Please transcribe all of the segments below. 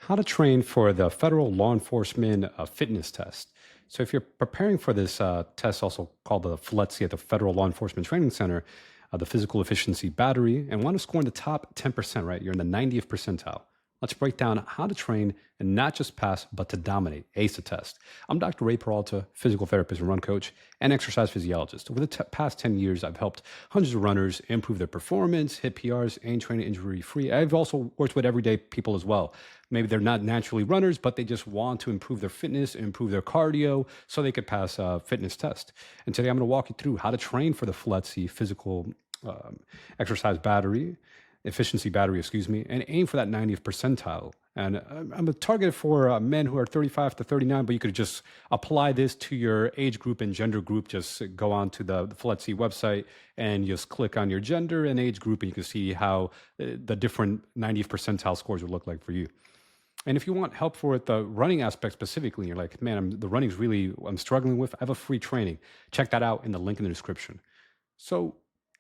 How to train for the federal law enforcement fitness test. So, if you're preparing for this test, also called the FLETC at the Federal Law Enforcement Training Center, the physical efficiency battery, and want to score in the top 10%, right? You're in the 90th percentile. Let's break down how to train and not just pass, but to dominate, ace the test. I'm Dr. Peralta, physical therapist and run coach, and exercise physiologist. Over the past 10 years, I've helped hundreds of runners improve their performance, hit PRs, and train injury-free. I've also worked with everyday people as well. Maybe they're not naturally runners, but they just want to improve their fitness, improve their cardio, so they could pass a fitness test. And today I'm going to walk you through how to train for the Fletzi physical exercise battery, efficiency battery, and aim for that 90th percentile. And I'm targeted for men who are 35 to 39, but you could just apply this to your age group and gender group. Just go on to the Fletzi website and just click on your gender and age group, and you can see how the different 90th percentile scores would look like for you. And if you want help for the running aspect specifically, you're like, man, the running's really, I'm struggling with, I have a free training. Check that out in the link in the description. So,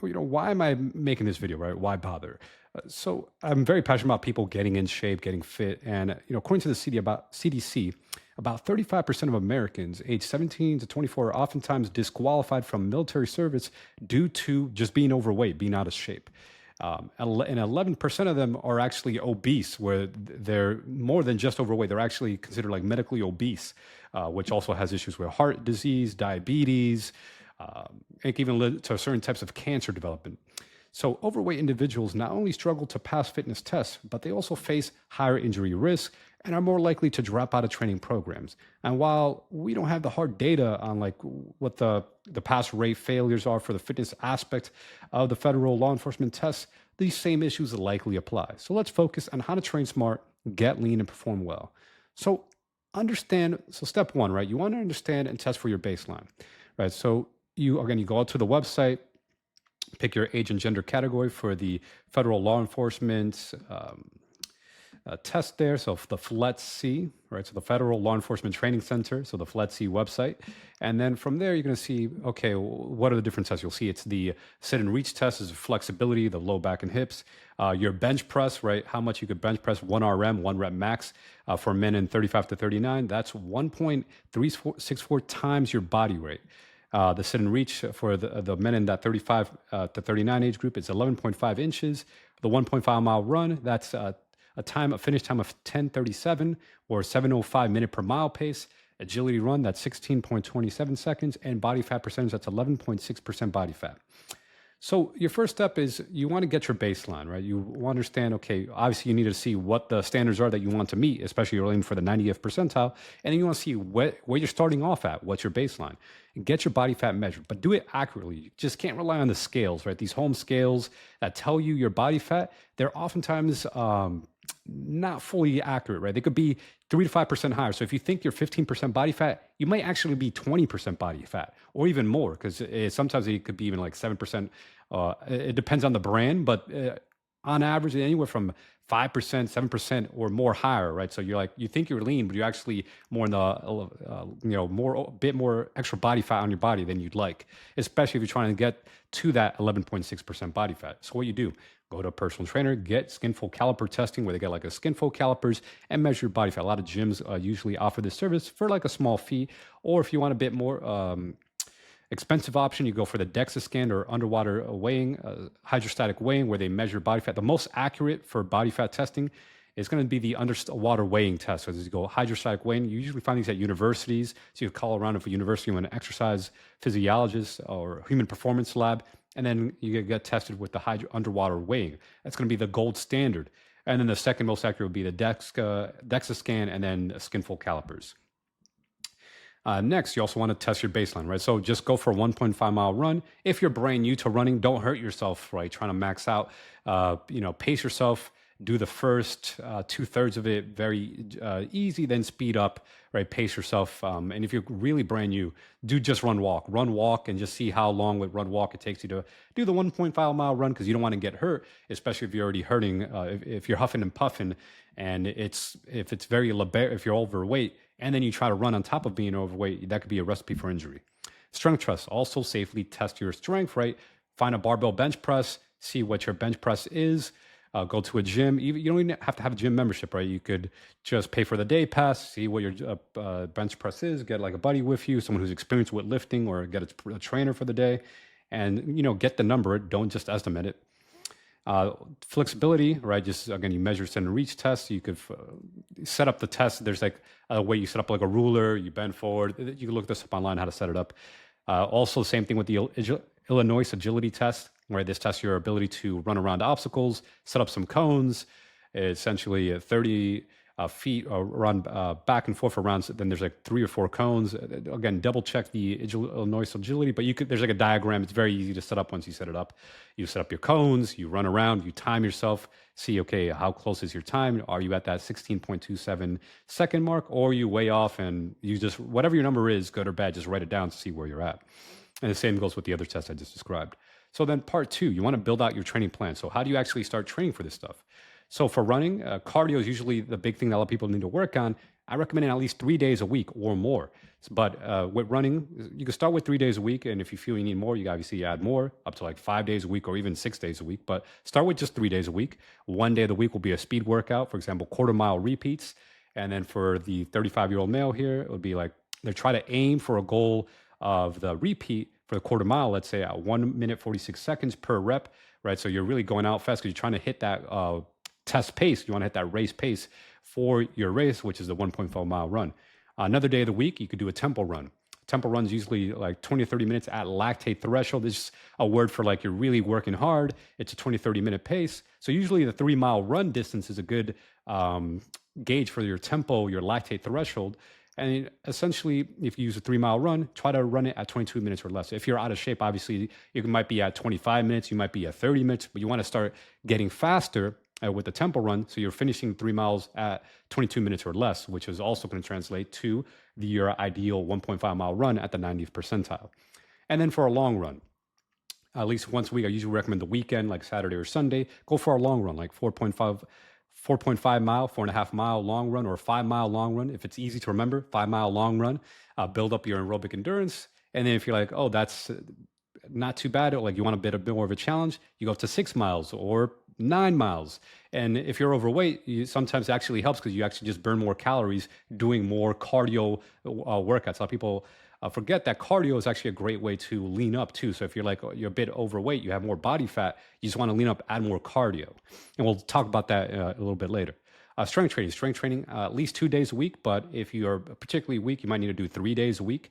why am I making this video, right? Why bother? So I'm very passionate about people getting in shape, getting fit. And, according to the CDC, about 35% of Americans aged 17 to 24 are oftentimes disqualified from military service due to just being overweight, being out of shape. And 11% of them are actually obese, where they're more than just overweight. They're actually considered like medically obese, which also has issues with heart disease, diabetes, and even lead to certain types of cancer development. So overweight individuals not only struggle to pass fitness tests, but they also face higher injury risk and are more likely to drop out of training programs. And while we don't have the hard data on like what the pass rate failures are for the fitness aspect of the federal law enforcement tests, these same issues likely apply. So let's focus on how to train smart, get lean, and perform well. So step one, right? You want to understand and test for your baseline, right? So you go out to the website, pick your age and gender category for the federal law enforcement test there. So the FLETC, right? So the Federal Law Enforcement Training Center, so the FLETC website. And then from there, you're going to see, okay, what are the different tests? You'll see it's the sit and reach test is flexibility, the low back and hips. Your bench press, right? How much you could bench press, 1 RM, 1 rep max for men in 35 to 39. That's 1.364 times your body weight. The sit and reach for the men in that 35 to 39 age group is 11.5 inches. The 1.5 mile run, that's a finish time of 10:37 or 7:05 minute per mile pace. Agility run, that's 16.27 seconds. And body fat percentage, that's 11.6% body fat. So your first step is you want to get your baseline, right? You want to understand, okay, obviously you need to see what the standards are that you want to meet, especially you're aiming for the 90th percentile. And then you want to see where you're starting off at, what's your baseline. And get your body fat measured, but do it accurately. You just can't rely on the scales, right? These home scales that tell you your body fat, they're oftentimes not fully accurate, right? They could be 3 to 5% higher. So if you think you're 15% body fat, you might actually be 20% body fat or even more, because sometimes it could be even like 7%. It depends on the brand, but on average, anywhere from 5%, 7% or more higher, right? So you think you're lean, but you're actually more in the, a bit more extra body fat on your body than you'd like, especially if you're trying to get to that 11.6% body fat. So what you do, go to a personal trainer, get skin-fold caliper testing where they get like a skin-fold calipers and measure your body fat. A lot of gyms usually offer this service for like a small fee, or if you want a bit more expensive option, you go for the DEXA scan or underwater weighing, hydrostatic weighing, where they measure body fat. The most accurate for body fat testing is going to be the underwater weighing test. So as you go hydrostatic weighing, you usually find these at universities. So you call around for university with an exercise physiologist or human performance lab, and then you get tested with the underwater weighing. That's going to be the gold standard. And then the second most accurate would be the DEXA scan and then skin-fold calipers. Next, you also want to test your baseline, right? So just go for a 1.5 mile run. If you're brand new to running, don't hurt yourself, right? Trying to max out, pace yourself. Do the first 2/3 of it very easy, then speed up, right? Pace yourself. And if you're really brand new, do just run walk, and just see how long with run walk it takes you to do the 1.5 mile run, because you don't want to get hurt, especially if you're already hurting. If you're huffing and puffing, and if you're overweight, and then you try to run on top of being overweight, that could be a recipe for injury. Strength test, also safely test your strength, right? Find a barbell bench press, see what your bench press is. go to a gym. You don't even have to have a gym membership, right? You could just pay for the day pass, see what your bench press is, get like a buddy with you, someone who's experienced with lifting, or get a trainer for the day, and get the number. Don't just estimate it. Flexibility, right? Just again, you measure, send, and reach tests. You could set up the test. There's like a way you set up like a ruler. You bend forward. You can look this up online how to set it up. Also, same thing with the Illinois agility test, right? This tests your ability to run around obstacles, set up some cones, essentially 30 feet run back and forth around. Then there's like 3 or 4 cones. Again, double check the Illinois agility, but there's like a diagram. It's very easy to set up once you set it up. You set up your cones, you run around, you time yourself, see, okay, how close is your time? Are you at that 16.27 second mark, or are you way off, and you just, whatever your number is, good or bad, just write it down to see where you're at. And the same goes with the other tests I just described. So then part 2, you want to build out your training plan. So how do you actually start training for this stuff? So for running, cardio is usually the big thing that a lot of people need to work on. I recommend at least 3 days a week or more. But with running, you can start with 3 days a week. And if you feel you need more, you obviously add more, up to like 5 days a week or even 6 days a week. But start with just 3 days a week. 1 day of the week will be a speed workout, for example, quarter-mile repeats. And then for the 35-year-old male here, it would be like they try to aim for a goal of the repeat for the quarter mile, let's say at 1 minute 46 seconds per rep, right? So you're really going out fast because you're trying to hit that test pace. You want to hit that race pace for your race, which is the 1.5 mile run. Another day of the week, you could do a tempo run. Tempo run's usually like 20 or 30 minutes at lactate threshold. It's just a word for like you're really working hard. It's a 20, 30 minute pace. So usually the 3 mile run distance is a good gauge for your tempo, your lactate threshold. And essentially, if you use a 3 mile run, try to run it at 22 minutes or less. If you're out of shape, obviously, you might be at 25 minutes, you might be at 30 minutes, but you want to start getting faster with the tempo run. So you're finishing 3 miles at 22 minutes or less, which is also going to translate to your ideal 1.5 mile run at the 90th percentile. And then for a long run, at least once a week, I usually recommend the weekend, like Saturday or Sunday, go for a long run, like 4.5 mile, 4.5 mile long run, or a 5 mile long run. If it's easy to remember, 5 mile long run, build up your aerobic endurance. And then if you're like, oh, that's not too bad, or like you want a bit more of a challenge, you go up to 6 miles or 9 miles. And if you're overweight, sometimes it actually helps because you actually just burn more calories doing more cardio workouts. A lot of people forget that cardio is actually a great way to lean up too. So if you're like, you're a bit overweight, you have more body fat, you just want to lean up, add more cardio. And we'll talk about that a little bit later. Strength training, at least 2 days a week. But if you're particularly weak, you might need to do 3 days a week.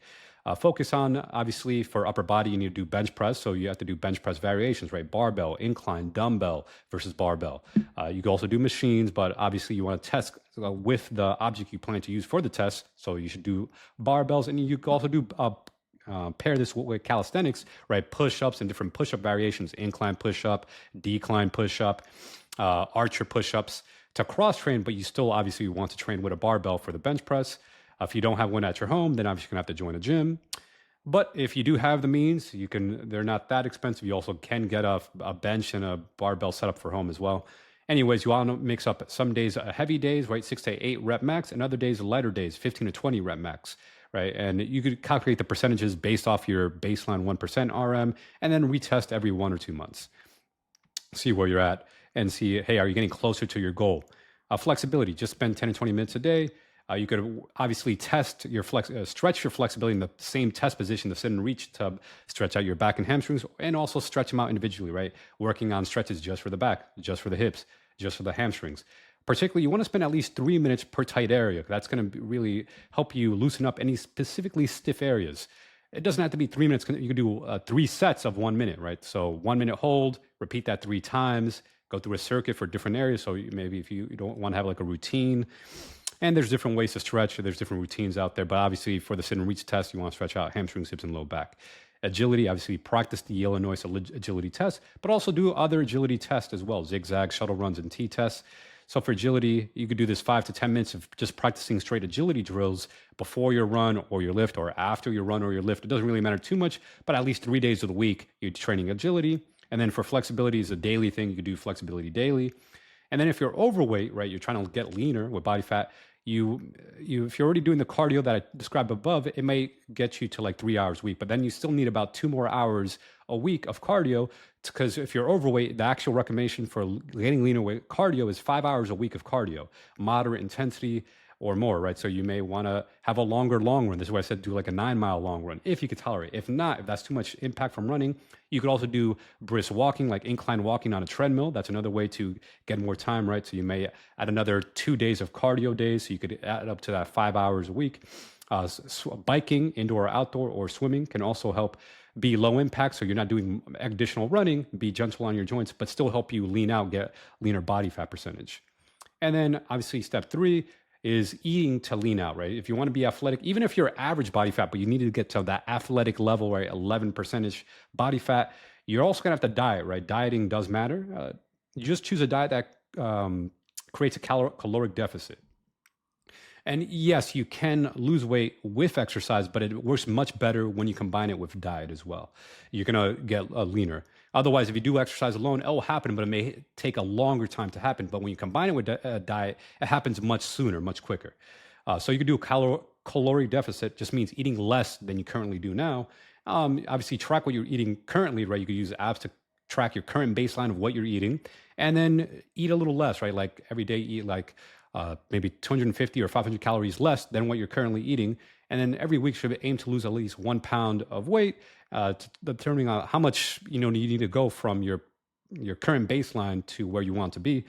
Focus on, obviously, for upper body, you need to do bench press. So you have to do bench press variations, right? Barbell, incline, dumbbell versus barbell. You can also do machines, but obviously you want to test with the object you plan to use for the test. So you should do barbells, and you can also do pair this with calisthenics, right? Push-ups and different push-up variations, incline push-up, decline push-up, archer push-ups to cross-train, but you still obviously want to train with a barbell for the bench press. If you don't have one at your home, then obviously you're going to have to join a gym. But if you do have the means, they're not that expensive. You also can get a bench and a barbell set up for home as well. Anyways, you want to mix up some days heavy days, right? 6 to 8 rep max, and other days lighter days, 15 to 20 rep max, right? And you could calculate the percentages based off your baseline 1% RM and then retest every 1 or 2 months. See where you're at and see, hey, are you getting closer to your goal? Flexibility, just spend 10 to 20 minutes a day. You could obviously test your stretch your flexibility in the same test position, the sit and reach, to stretch out your back and hamstrings, and also stretch them out individually, right? Working on stretches just for the back, just for the hips, just for the hamstrings. Particularly, you want to spend at least 3 minutes per tight area. That's going to really help you loosen up any specifically stiff areas. It doesn't have to be 3 minutes. You can do 3 sets of 1 minute, right? So 1 minute hold, repeat that 3 times, go through a circuit for different areas. So maybe if you don't want to have like a routine, and there's different ways to stretch. There's different routines out there. But obviously, for the sit and reach test, you want to stretch out hamstrings, hips, and low back. Agility, obviously, practice the Illinois agility test, but also do other agility tests as well, zigzag, shuttle runs, and T-tests. So for agility, you could do this 5 to 10 minutes of just practicing straight agility drills before your run or your lift, or after your run or your lift. It doesn't really matter too much, but at least 3 days of the week, you're training agility. And then for flexibility, is a daily thing. You could do flexibility daily. And then if you're overweight, right, you're trying to get leaner with body fat, if you're already doing the cardio that I described above, it may get you to like 3 hours a week, but then you still need about 2 more hours a week of cardio, because if you're overweight, the actual recommendation for getting leaner with cardio is 5 hours a week of cardio, moderate intensity or more, right? So you may want to have a longer long run. This is why I said do like a 9-mile long run if you could tolerate. If not, if that's too much impact from running, you could also do brisk walking, like incline walking on a treadmill. That's another way to get more time, right? So you may add another 2 days of cardio days. So you could add up to that 5 hours a week. Biking, indoor or outdoor, or swimming can also help be low impact. So you're not doing additional running, be gentle on your joints, but still help you lean out, get leaner body fat percentage. And then obviously step 3 is eating to lean out, right? If you want to be athletic, even if you're average body fat, but you need to get to that athletic level, right? 11% body fat, you're also going to have to diet, right? Dieting does matter. You just choose a diet that creates a caloric deficit. And yes, you can lose weight with exercise, but it works much better when you combine it with diet as well. You're going to get leaner. Otherwise, if you do exercise alone, it will happen, but it may take a longer time to happen. But when you combine it with diet, it happens much sooner, much quicker. So you can do a caloric deficit, just means eating less than you currently do now. Obviously, track what you're eating currently, right? You could use apps to track your current baseline of what you're eating, and then eat a little less, right? Like every day, eat like maybe 250 or 500 calories less than what you're currently eating. And then every week should aim to lose at least 1 pound of weight, determining how much you need to go from your current baseline to where you want to be,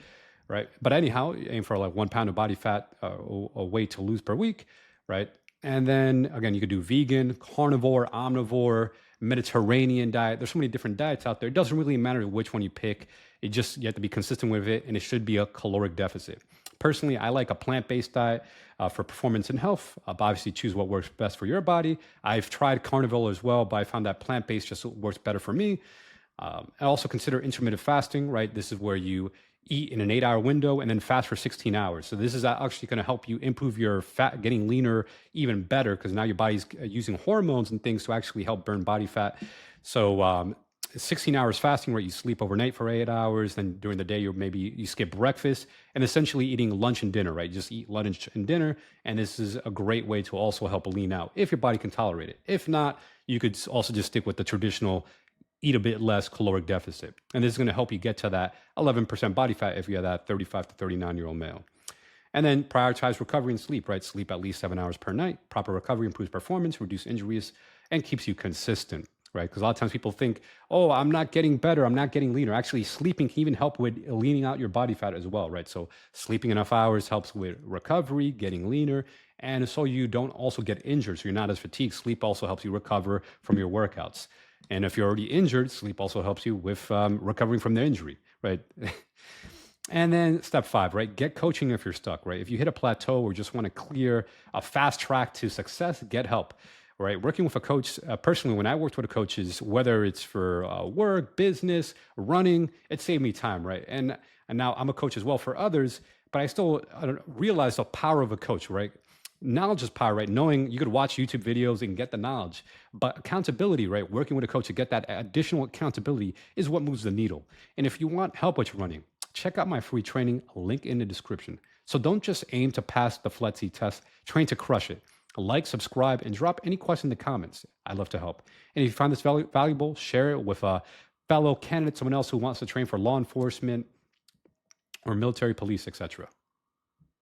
right? But anyhow, aim for like 1 pound of body fat or weight to lose per week, right? And then again, you could do vegan, carnivore, omnivore, Mediterranean diet. There's so many different diets out there. It doesn't really matter which one you pick. You have to be consistent with it, and it should be a caloric deficit. Personally, I like a plant-based diet for performance and health. Obviously, choose what works best for your body. I've tried carnivore as well, but I found that plant-based just works better for me. I also consider intermittent fasting, right? This is where you eat in an 8-hour window and then fast for 16 hours. So this is actually going to help you improve your fat, getting leaner even better, because now your body's using hormones and things to actually help burn body fat. So 16 hours fasting, where you sleep overnight for 8 hours, then during the day you skip breakfast, and essentially eating lunch and dinner, right? You just eat lunch and dinner, and this is a great way to also help lean out if your body can tolerate it. If not, you could also just stick with the traditional eat a bit less caloric deficit. And this is going to help you get to that 11% body fat if you're that 35 to 39-year-old male. And then prioritize recovery and sleep, right? Sleep at least 7 hours per night. Proper recovery improves performance, reduces injuries, and keeps you consistent, right? Because a lot of times people think, oh, I'm not getting better, I'm not getting leaner. Actually, sleeping can even help with leaning out your body fat as well, right? So sleeping enough hours helps with recovery, getting leaner, and so you don't also get injured, so you're not as fatigued. Sleep also helps you recover from your workouts. And if you're already injured, sleep also helps you with recovering from the injury, right? And then step 5, right? Get coaching if you're stuck, right? If you hit a plateau or just want to clear a fast track to success, get help, right? Working with a coach, personally, when I worked with a coach, whether it's for work, business, running, it saved me time, right? And now I'm a coach as well for others, but I still realize the power of a coach, right? Knowledge is power, right? Knowing you could watch YouTube videos and get the knowledge, but accountability, right? Working with a coach to get that additional accountability is what moves the needle. And if you want help with running, check out my free training, link in the description. So don't just aim to pass the Fletzi test, train to crush it. Like, subscribe, and drop any question in the comments. I'd love to help. And if you find this valuable, share it with a fellow candidate, someone else who wants to train for law enforcement or military, police, etc.